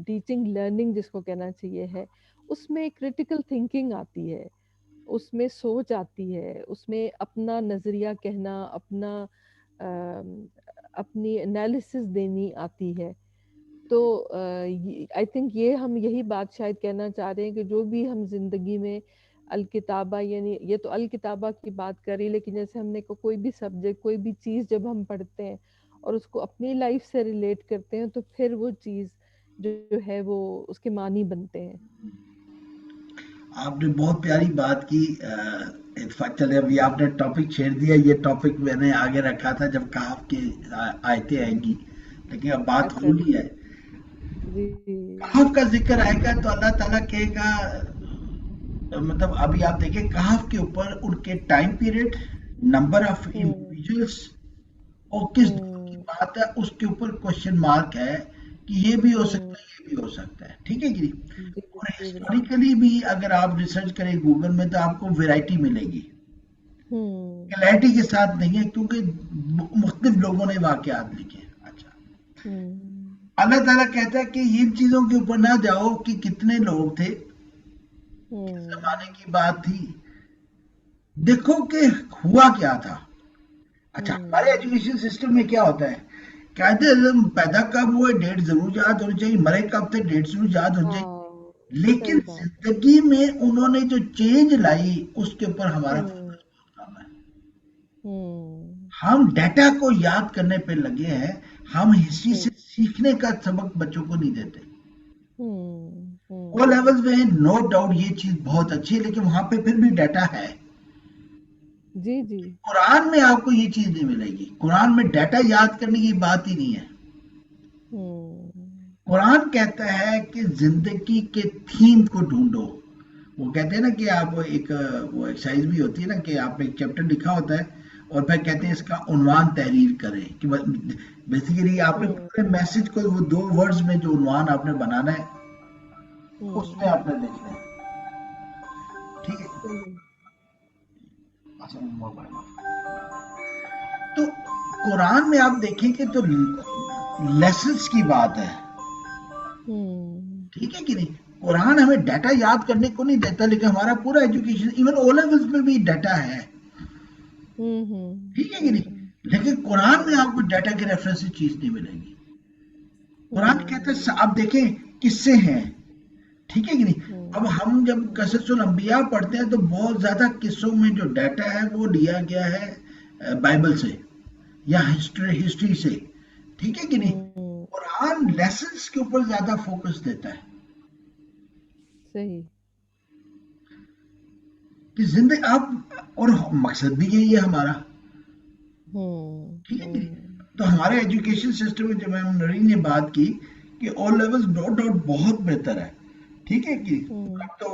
ٹیچنگ لرننگ جس کو کہنا چاہیے ہے، اس میں کریٹیکل تھنکنگ آتی ہے، اس میں سوچ آتی ہے، اس میں اپنا نظریہ کہنا، اپنی انالیسس دینی آتی ہے. تو آئی تھنک ہم یہی بات شاید کہنا چاہ رہے ہیں کہ جو بھی ہم زندگی میں الکتابہ، یعنی یہ تو الکتابہ کی بات کری، لیکن جیسے ہم نے کوئی بھی سبجیکٹ، کوئی بھی چیز جب ہم پڑھتے ہیں اور اس کو اپنی لائف سے ریلیٹ کرتے ہیں، تو پھر وہ چیز جو ہے وہ اس کے معنی بنتے ہیں. آپ نے بہت پیاری بات کی. چلے ابھی آپ نے ٹاپک چھیڑ دیا. یہ ٹاپک میں نے آگے رکھا تھا جب کہف کی آیتیں آئیں گی، لیکن اب بات ہو رہی ہے. کہف کا ذکر آئے گا تو اللہ تعالیٰ کہے گا، مطلب ابھی آپ دیکھیں کہف کے اوپر ان کے time period, number of individuals, اور کس دور کی بات ہے اس کے اوپر کوشچن مارک ہے کہ یہ بھی ہو سکتا ہے، یہ بھی ہو سکتا ہے. ٹھیک ہے جی. اور ہسٹوریکلی بھی اگر آپ ریسرچ کریں گوگل میں تو آپ کو ویرائٹی ملے گی، کلیئرٹی کے ساتھ نہیں ہے، کیونکہ مختلف لوگوں نے واقعات لکھے. اچھا، اللہ تعالیٰ کہتا ہے کہ ان چیزوں کے اوپر نہ جاؤ کہ کتنے لوگ تھے، کس زمانے کی بات تھی، دیکھو کہ ہوا کیا تھا. اچھا، ہمارے ایجوکیشن سسٹم میں کیا ہوتا ہے، قائد اعظم پیدا کب ہوئے ڈیٹ ضرور یاد ہونی چاہیے، مرے کب تھے ڈیٹ ضرور یاد ہونی چاہیے، لیکن زندگی میں انہوں نے جو چینج لائی اس کے اوپر ہمارا فوکس بہت کم ہے. ہم ڈیٹا کو یاد کرنے پہ لگے ہیں، ہم ہسٹری سے سیکھنے کا سبق بچوں کو نہیں دیتے. وہ لیولز میں نو ڈاؤٹ یہ چیز بہت اچھی ہے، لیکن وہاں پہ پھر بھی ڈیٹا ہے. جی جی، قرآن میں آپ کو یہ چیز نہیں ملے گی. قرآن میں ڈیٹا یاد کرنے کی بات ہی نہیں ہے. قرآن کہتا ہے کہ زندگی کے تھیم کو ڈھونڈو. وہ کہتے ہیں نا کہ آپ وہ ایکسرسائز بھی ہوتی ہے نا کہ آپ نے ایک چیپٹر لکھا ہوتا ہے اور پھر کہتے ہیں اس کا عنوان تحریر کریں، کہ بیسیکلی آپ نے پورے میسج کو وہ 2 ورڈز میں جو عنوان آپ نے بنانا ہے اس میں آپ نے دیکھنا ہے. ٹھیک ہے. تو قرآن میں آپ دیکھیں کہ تو لیسنز کی بات ہے. ٹھیک ہے کہ نہیں. قرآن ہمیں ڈیٹا یاد کرنے کو نہیں دیتا، لیکن ہمارا پورا ایجوکیشن ایون او لیولز میں بھی ڈیٹا ہے. ٹھیک ہے کہ نہیں. لیکن قرآن میں آپ کو ڈیٹا کے ریفرنس سے چیز نہیں ملے گی. قرآن کہتا ہے آپ دیکھیں قصے ہیں. ٹھیک ہے کہ نہیں. اب ہم جب قصص الانبیاء پڑھتے ہیں تو بہت زیادہ قصوں میں جو ڈیٹا ہے وہ لیا گیا ہے بائبل سے یا ہسٹری سے. ٹھیک ہے کہ نہیں. قرآن لیسنز کے اوپر زیادہ فوکس دیتا ہے. صحیح. کہ زندگی آپ، اور مقصد بھی یہی ہے ہمارا. ٹھیک ہے. تو ہمارے ایجوکیشن سسٹم میں جب ہم نرین نے بات کی کہ او لیولز نو ڈاؤٹ بہت بہتر ہے, ٹھیک ہے کہ اب تو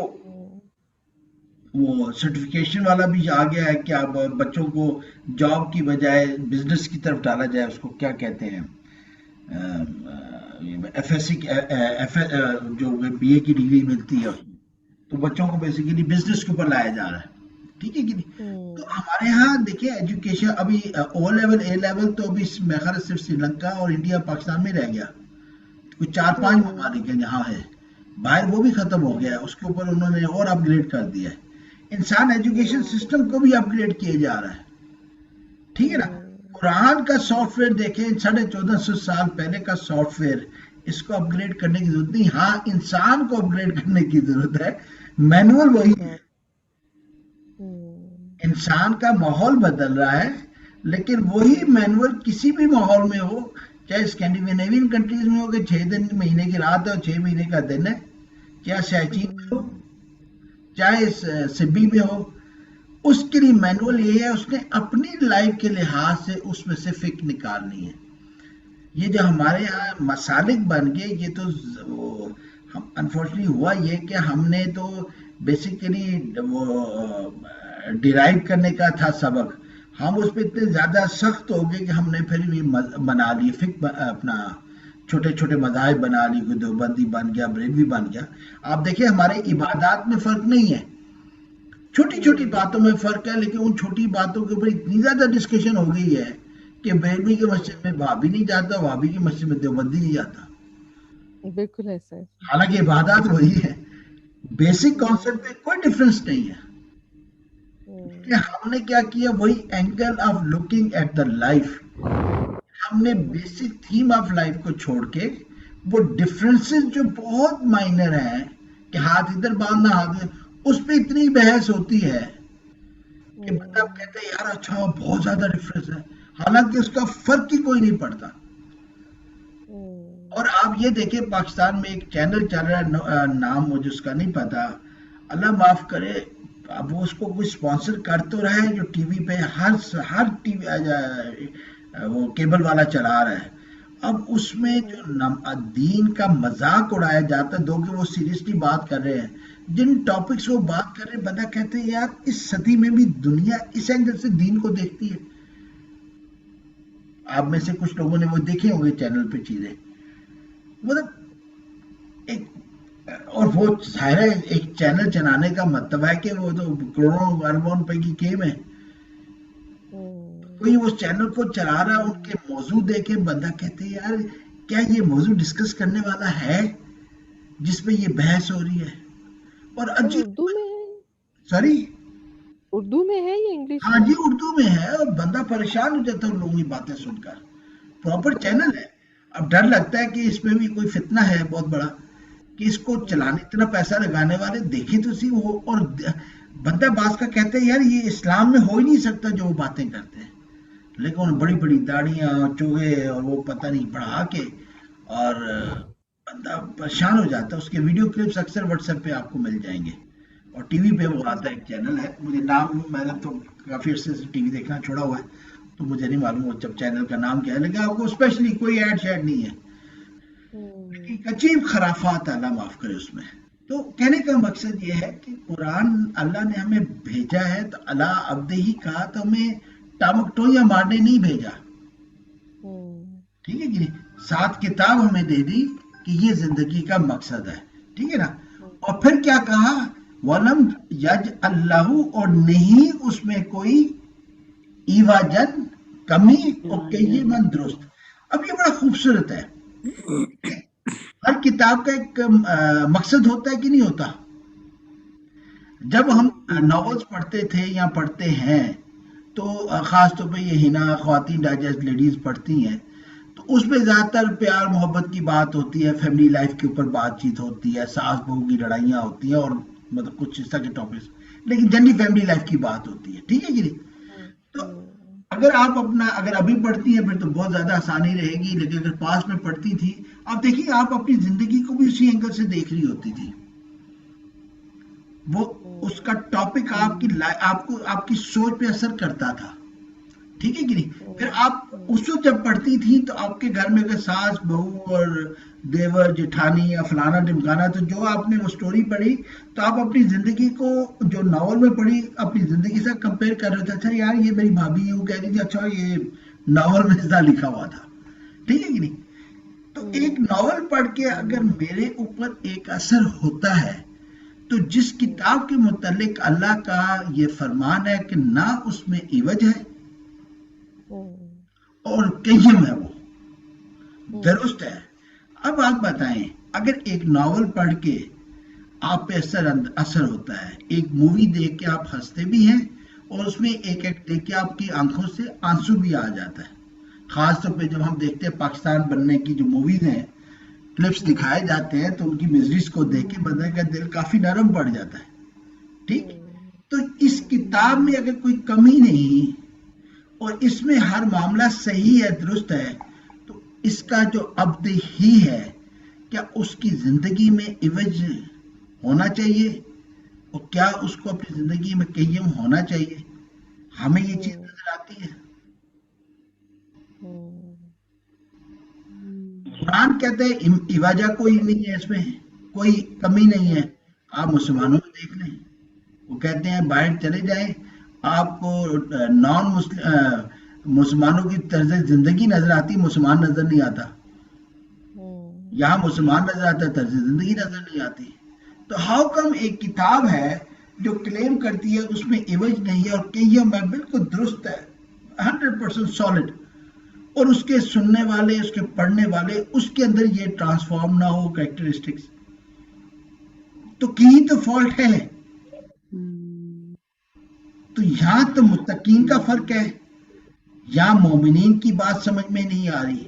وہ سرٹیفکیشن والا بھی آ گیا ہے کہ اب بچوں کو جاب کی بجائے بزنس کی طرف ڈالا جائے, اس کو کیا کہتے ہیں ایف ایس سی جو بی اے کی ڈگری ملتی ہے, تو بچوں کو بیسیکلی بزنس کے اوپر لایا جا رہا ہے, ٹھیک ہے کہ نہیں. تو ہمارے ہاں دیکھیں ایجوکیشن ابھی او لیول اے لیول تو ابھی میرے خیال صرف سری لنکا اور انڈیا پاکستان میں رہ گیا, کچھ 4-5 ممالک ہیں جہاں ہے, باہر وہ بھی ختم ہو گیا ہے, اس کے اوپر انہوں نے اور اپ گریڈ کر دیا ہے. انسان ایجوکیشن سسٹم کو بھی اپ گریڈ کیے جا رہا ہے, ٹھیک ہے نا. قرآن کا سافٹ ویئر دیکھیں 1450 سال پہلے کا سافٹ ویئر, اس کو اپ گریڈ کرنے کی ضرورت نہیں. ہاں انسان کو اپ گریڈ کرنے کی ضرورت ہے, مینول وہی ہے. انسان کا ماحول بدل رہا ہے لیکن وہی مینول کسی بھی ماحول میں ہو, چاہے اسکینڈینیوین کنٹریز میں ہو کہ 6 مہینے کی رات ہے اور 6 مہینے کا دن ہے, چاہے سیچین میں ہو چاہے سبی میں ہو, اس کے لیے مینول یہ ہے اس نے اپنی لائف کے لحاظ سے اس میں سے فک نکالنی ہے. یہ جو ہمارے یہاں مسالک بن گئے, یہ تو انفارچونیٹلی ہوا یہ کہ ہم نے تو بیسیکلی وہ ڈیرائیو کرنے کا تھا سبق, ہم اس پہ اتنے زیادہ سخت ہو گئے کہ ہم نے پھر بھی بنا لی فک اپنا چھوٹے چھوٹے مذاہب بنا لی, کوئی دیوبندی بن گیا, بریلوی بن گیا. آپ دیکھیں ہمارے عبادات میں فرق نہیں ہے, چھوٹی چھوٹی باتوں میں فرق ہے, لیکن ان چھوٹی باتوں کے اوپر اتنی زیادہ ڈسکشن ہو گئی ہے کہ بریلوی کی مسجد میں بھابی نہیں جاتا, بھابی کی مسجد میں دیوبندی نہیں جاتا. بالکل ایسا ہے, حالانکہ عبادات وہی ہے, بیسک کانسیپٹ میں کوئی ڈفرنس نہیں ہے. کہ ہم نے کیا کیا, وہی angle of looking at the life, ہم نے بیسک تھیم آف لائف کو چھوڑ کے وہ ڈفرنسز جو بہت مائنر ہیں کہ ہاتھ ادھر باندھنا ہاتھ, اس پہ اتنی بحث ہوتی ہے کہ بندہ کہتا ہے یار اچھا بہت زیادہ ڈفرنس ہے, حالانکہ اس کا فرق ہی کوئی نہیں پڑتا. اور آپ یہ دیکھیں پاکستان میں ایک چینل چل رہا ہے, نام مجھے اس کا نہیں پتا, اللہ معاف کرے, اب وہ اس کو کوئی سپانسر کر تو رہا ہے, جو ٹی وی پہ ہر ٹی وی وہ کیبل والا چلا رہا ہے. اب اس میں جو دین کا مذاق اڑایا جاتا ہے, دو کہ وہ سیریسلی بات کر رہے ہیں, جن ٹاپکس وہ بات کر رہے ہیں بندہ کہتے ہیں یار اس صدی میں بھی دنیا اس اینگل سے دین کو دیکھتی ہے. آپ میں سے کچھ لوگوں نے وہ دیکھے ہوں گے چینل پہ چیزیں, مطلب ایک, اور وہ ظاہر ہے ایک چینل چلانے کا مطلب ہے کہ وہ تو کروڑوں اربوں روپے کی گیم ہے. کوئی اس چینل کو چلا رہا ہے, ان کے موضوع دیکھے بندہ کہتے ہیں یار کیا یہ موضوع ڈسکس کرنے والا ہے جس پہ یہ بحث ہو رہی ہے. اور اردو میں ہے, سوری اردو میں ہے یا انگلش؟ ہاں جی اردو میں ہے, اور بندہ پریشان ہو جاتا ہے ان لوگوں کی باتیں سن کر. پراپر چینل ہے. اب ڈر لگتا ہے کہ اس میں بھی کوئی فتنہ ہے بہت بڑا, کہ اس کو چلانے اتنا پیسہ لگانے والے دیکھیں تو سی وہ, اور بندہ باز کا کہتے ہیں یار یہ اسلام میں ہو ہی نہیں سکتا جو وہ باتیں کرتے ہیں, لیکن بڑی بڑی داڑیاں چوہے اور وہ پتہ نہیں بڑھا کے, اور بندہ پریشان ہو جاتا ہے. اس کے ویڈیو کلپس اکثر واٹس ایپ پہ آپ کو مل جائیں گے, اور ٹی وی پہ وہ آتا ہے, ایک چینل ہے, مجھے نام, میں نے تو کافی عرصے سے ٹی وی دیکھنا چھوڑا ہوا ہے تو مجھے نہیں معلوم وہ جب چینل کا نام کیا ہے, لیکن آپ کو اسپیشلی کوئی ایڈ شیڈ نہیں ہے, عجیب خرافات اللہ معاف کرے اس میں. تو کہنے کا مقصد یہ ہے کہ قرآن اللہ نے ہمیں بھیجا ہے تو اللہ عبد ہی کہا, تو ہمیں ٹامکٹویاں مارنے نہیں بھیجا, ٹھیک ہے کہ نہیں. ساتھ کتاب ہمیں دے دی کہ یہ زندگی کا مقصد ہے, ٹھیک ہے نا. اور پھر کیا کہا, وَلَمْ يَجْعَلْ اور نہیں اس میں کوئی ایواجن کمی اور قیماً درست. اب یہ بڑا خوبصورت ہے, ہر کتاب کا ایک مقصد ہوتا ہے کہ نہیں ہوتا. جب ہم ناولز پڑھتے تھے یا پڑھتے ہیں تو خاص طور پہ یہ ہنا خواتین ڈائجسٹ لیڈیز پڑھتی ہیں, تو اس میں زیادہ تر پیار محبت کی بات ہوتی ہے, فیملی لائف کے اوپر بات چیت ہوتی ہے, ساس بہو کی لڑائیاں ہوتی ہیں, اور مطلب کچھ اس طرح کے ٹاپکس, لیکن جنرلی فیملی لائف کی بات ہوتی ہے, ٹھیک ہے کہ نہیں. تو اگر آپ اگر ابھی پڑھتی ہیں پھر تو بہت زیادہ آسانی رہے گی, لیکن اگر پاس میں پڑھتی تھی, آپ دیکھیے آپ اپنی زندگی کو بھی اسی اینگل سے دیکھ رہی ہوتی تھی. وہ اس کا ٹاپک آپ کی سوچ پہ اثر کرتا تھا, ٹھیک ہے کہ نہیں. پھر آپ اس وقت جب پڑھتی تھی تو آپ کے گھر میں اگر ساس بہو اور دیور جٹھانی یا فلانا ڈمکانا، تو جو آپ نے وہ سٹوری پڑھی تو آپ اپنی زندگی کو جو ناول میں پڑھی اپنی زندگی سے کمپیئر کر رہے تھے. اچھا یار یہ میری بھابھی یوں کہہ رہی تھی، اچھا یہ ناول میں ایسا لکھا ہوا تھا. ٹھیک ہے کہ نہیں. تو ایک ناول پڑھ کے اگر میرے اوپر ایک اثر ہوتا ہے تو جس کتاب کے متعلق اللہ کا یہ فرمان ہے کہ نہ اس میں عوج ہے اور قیم ہے، وہ درست ہے. اب آپ بتائیں اگر ایک ناول پڑھ کے آپ پہ اثر ہوتا ہے، ایک مووی دیکھ کے آپ ہنستے بھی ہیں اور اس میں ایک ایک دیکھ کے آپ کی آنکھوں سے آنسو بھی آ جاتا ہے. خاص طور پہ جب ہم دیکھتے ہیں پاکستان بننے کی جو موویز ہیں، کلپس دکھائے جاتے ہیں تو ان کی میزریز کو دیکھ کے بندے کا دل کافی نرم پڑ جاتا ہے. ٹھیک. تو اس کتاب میں اگر کوئی کمی نہیں اور اس میں ہر معاملہ صحیح ہے، درست ہے، تو اس کا جو عبد ہی ہے، کیا اس کی زندگی میں عوج ہونا چاہیے اور کیا اس کو اپنی زندگی میں قیم ہونا چاہیے؟ ہمیں یہ چیز نظر آتی ہے. قرآن کہتے ہیں عوجہ کوئی نہیں ہے، اس میں کوئی کمی نہیں ہے. آپ مسلمانوں کو دیکھ لیں، وہ کہتے ہیں باہر چلے جائیں آپ کو نان مسلمانوں کی طرز زندگی نظر آتی، مسلمان نظر نہیں آتا. یہاں مسلمان نظر آتا ہے، طرز زندگی نظر نہیں آتی. تو ہاؤ کم ایک کتاب ہے جو کلیم کرتی ہے اس میں عوج نہیں ہے اور قیم ہے، بالکل درست ہے، 100% سالڈ، اور اس کے سننے والے، اس کے پڑھنے والے، اس کے اندر یہ ٹرانسفارم نہ ہو کریکٹرسٹکس، تو کہیں تو فالٹ ہے. تو یہاں تو متقین کا فرق ہے، یہاں مومنین کی بات سمجھ میں نہیں آ رہی.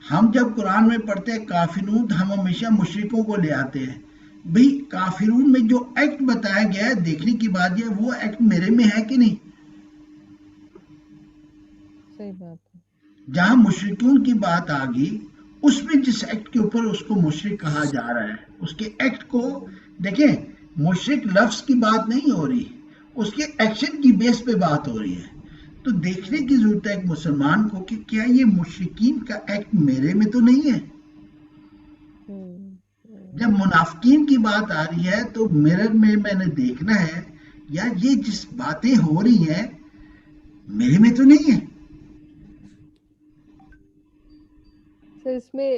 ہم جب قرآن میں پڑھتے ہیں کافرون، ہم ہمیشہ مشرکوں کو لے آتے ہیں. بھئی کافرون میں جو ایکٹ بتایا گیا ہے، دیکھنے کی بات یہ وہ ایکٹ میرے میں ہے کہ نہیں. صحیح بات ہے. جہاں مشرکون کی بات آ گئی، اس میں جس ایکٹ کے اوپر اس کو مشرک کہا جا رہا ہے، اس کے ایکٹ کو دیکھیں. مشرک لفظ کی بات نہیں ہو رہی، اس کے ایکشن کی بیس پہ بات ہو رہی ہے. تو دیکھنے کی ضرورت ہے ایک مسلمان کو کہ کیا یہ مشرکین کا ایکٹ میرے میں تو نہیں ہے. جب منافقین کی بات آ رہی ہے تو میرر میں نے دیکھنا ہے یا یہ جس باتیں ہو رہی ہیں میرے میں تو نہیں ہے. سر اس میں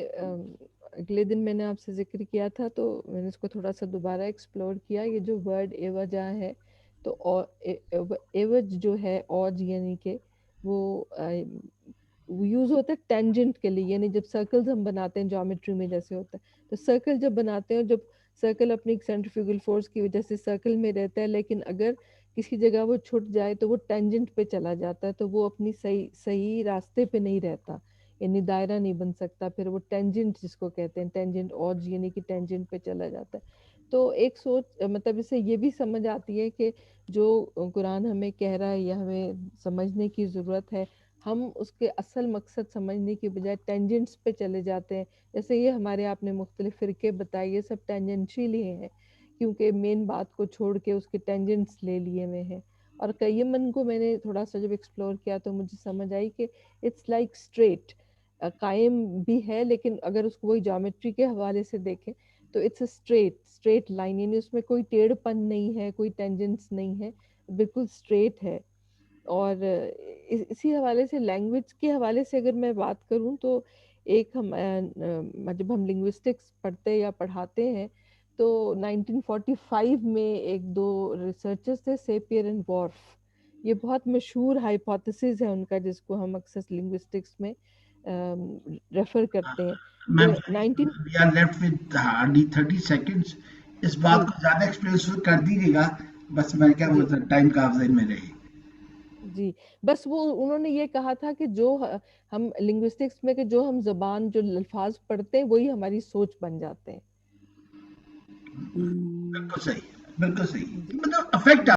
اگلے دن میں نے آپ سے ذکر کیا تھا تو میں نے اس کو تھوڑا سا دوبارہ ایکسپلور کیا. یہ جو ورڈ ایوجا ہے تو ایوج جو ہے اوج یعنی کہ وہ یوز ہوتا ہے ٹینجنٹ کے لیے، یعنی جب سرکلز ہم بناتے ہیں جیومیٹری میں جیسے ہوتا ہے، تو سرکل جب بناتے ہیں، جب سرکل اپنی سینٹریفیوگل فورس کی وجہ سے سرکل میں رہتا ہے، لیکن اگر کسی جگہ وہ چھٹ جائے تو وہ ٹینجنٹ پہ چلا جاتا ہے، تو وہ اپنی صحیح راستے پہ نہیں رہتا، یعنی دائرہ نہیں بن سکتا. پھر وہ ٹینجنٹ جس کو کہتے ہیں، ٹینجنٹ اوج یعنی کہ ٹینجنٹ پہ چلا جاتا ہے. تو ایک سوچ مطلب اس سے یہ بھی سمجھ آتی ہے کہ جو قرآن ہمیں کہہ رہا ہے یا ہمیں سمجھنے کی ضرورت ہے، ہم اس کے اصل مقصد سمجھنے کی بجائے ٹینجنٹس پہ چلے جاتے ہیں. جیسے یہ ہمارے آپ نے مختلف فرقے بتائے، یہ سب ٹینجنشیل ہی ہیں کیونکہ مین بات کو چھوڑ کے اس کے ٹینجنٹس لے لیے ہوئے ہیں. اور قیمن کو میں نے تھوڑا سا جب ایکسپلور کیا تو مجھے سمجھ آئی کہ اٹس لائک اسٹریٹ، قائم بھی ہے لیکن اگر اس کو وہی جیومیٹری کے حوالے سے دیکھیں تو اٹس اے اسٹریٹ لائن، یعنی اس میں کوئی ٹیڑھ پن نہیں ہے، کوئی ٹینجنٹس نہیں ہے، بالکل اسٹریٹ ہے. اور اسی حوالے سے لینگویج کے حوالے سے اگر میں بات کروں تو ایک ہم جب ہم لنگوسٹکس پڑھتے یا پڑھاتے ہیں تو 1945 میں ایک دو ریسرچرز تھے، سیپیر اینڈ وارف. یہ بہت مشہور ہائپوتھیسز ہے ان کا جس کو ہم اکثر لنگوسٹکس میں ریفر کرتے ہیں. We are left with hardly 30 seconds. اس بات کو زیادہ ایکسپریس کر دیجیے گا، بس میں کیا ٹائم کا ذہن میں رہے. جی بس وہ انہوں نے یہ کہا تھا کہ جو ہم لنگوسٹکس میں کہ جو ہم زبان جو الفاظ پڑھتے ہیں وہی ہماری سوچ بن جاتے ہیں. بالکل صحیح، بالکل صحیح. مطلب افیکٹ